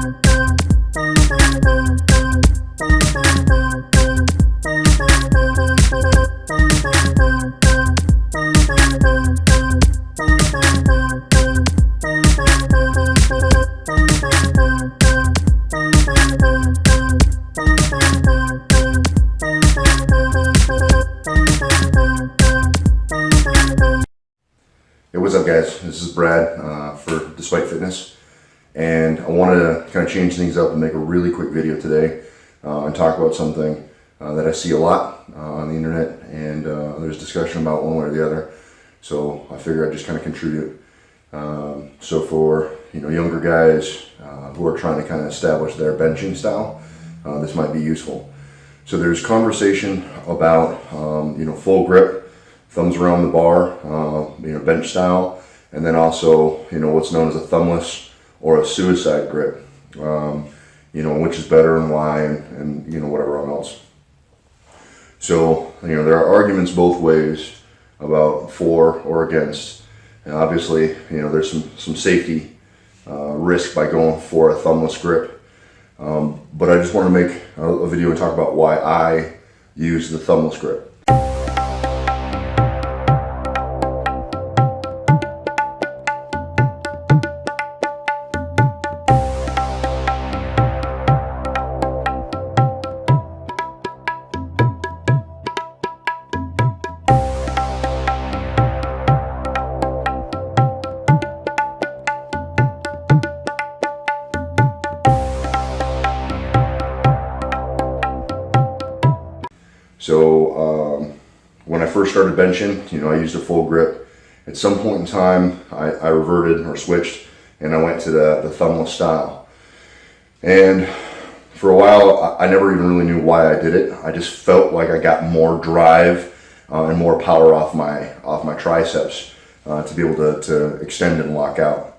Hey, what's up guys? This is Brad for Despite Fitness, and I wanted to kind of change things up and make a really quick video today and talk about something that I see a lot on the internet, and there's discussion about one way or the other, so I figured I'd just kind of contribute. So for younger guys who are trying to kind of establish their benching style, this might be useful. So there's conversation about full grip, thumbs around the bar, bench style, and then also what's known as a thumbless or a suicide grip, which is better and why, and whatever else. So there are arguments both ways about for or against, and obviously there's some safety risk by going for a thumbless grip, but I just want to make a video and talk about why I use the thumbless grip. So when I first started benching, I used a full grip. At some point in time, I reverted or switched, and I went to the thumbless style. And for a while, I never even really knew why I did it. I just felt like I got more drive and more power off my triceps to be able to extend and lock out.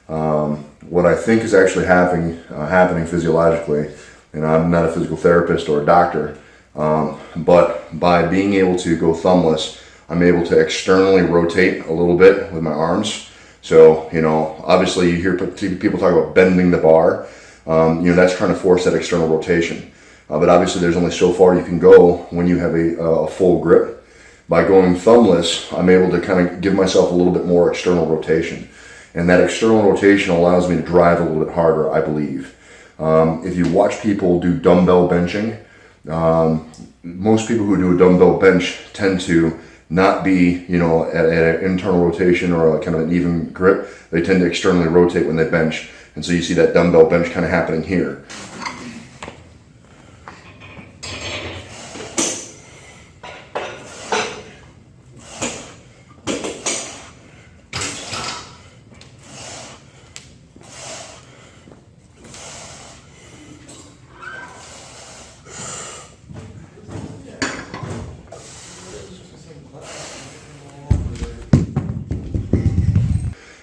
What I think is actually happening physiologically, and I'm not a physical therapist or a doctor, but by being able to go thumbless, I'm able to externally rotate a little bit with my arms. So, obviously you hear people talk about bending the bar. That's trying to force that external rotation. But obviously there's only so far you can go when you have a full grip. By going thumbless, I'm able to kind of give myself a little bit more external rotation. And that external rotation allows me to drive a little bit harder, I believe. If you watch people do dumbbell benching, most people who do a dumbbell bench tend to not be, at an internal rotation or a kind of an even grip. They tend to externally rotate when they bench. And so you see that dumbbell bench kind of happening here.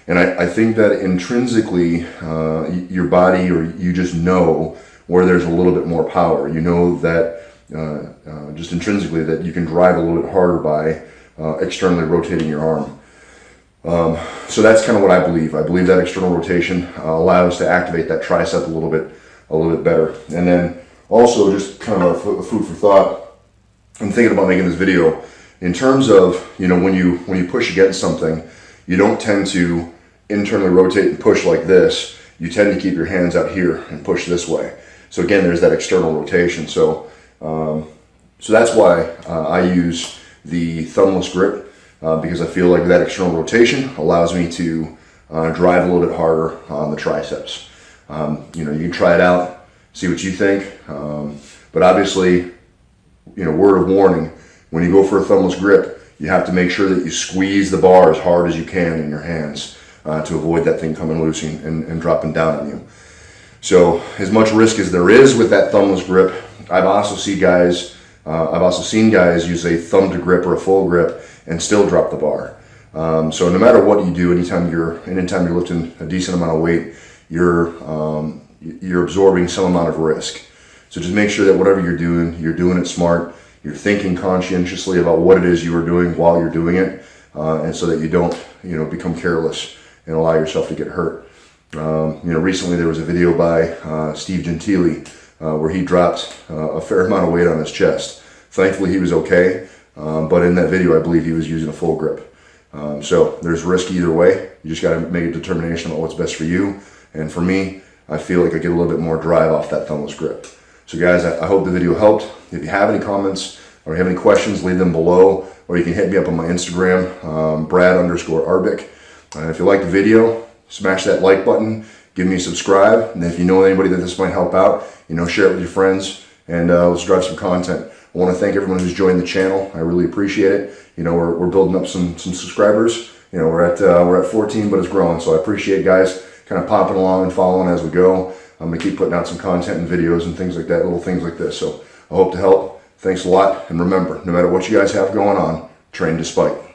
And I think that intrinsically, your body, or you just know where there's a little bit more power. You know that just intrinsically that you can drive a little bit harder by externally rotating your arm. So that's kind of what I believe. I believe that external rotation allows to activate that tricep a little bit better. And then also just kind of a food for thought. I'm thinking about making this video in terms of when you push against something, you don't tend to internally rotate and push like this. You tend to keep your hands out here and push this way. So again, there's that external rotation. So that's why I use the thumbless grip, because I feel like that external rotation allows me to drive a little bit harder on the triceps. You can try it out, see what you think. But obviously, word of warning, when you go for a thumbless grip, you have to make sure that you squeeze the bar as hard as you can in your hands to avoid that thing coming loose and dropping down on you. So as much risk as there is with that thumbless grip, I've also seen guys use a thumb to grip or a full grip and still drop the bar. So no matter what you do, anytime you're lifting a decent amount of weight, you're absorbing some amount of risk. So just make sure that whatever you're doing it smart. You're thinking conscientiously about what it is you are doing while you're doing it, and so that you don't become careless and allow yourself to get hurt. Recently there was a video by Steve Gentili where he dropped a fair amount of weight on his chest. Thankfully he was okay, but in that video I believe he was using a full grip. So there's risk either way. You just got to make a determination about what's best for you. And for me, I feel like I get a little bit more drive off that thumbless grip. So guys, I hope the video helped. If you have any comments or have any questions, leave them below, or you can hit me up on my Instagram, Brad_Arbic. If you like the video, smash that like button, give me a subscribe, and if you know anybody that this might help out, share it with your friends, and let's drive some content. I want to thank everyone who's joined the channel. I really appreciate it. We're building up some subscribers. We're at 14, but it's growing. So I appreciate guys kind of popping along and following as we go. I'm gonna keep putting out some content and videos and things like that, little things like this. So I hope to help. Thanks a lot, and remember, no matter what you guys have going on, train despite.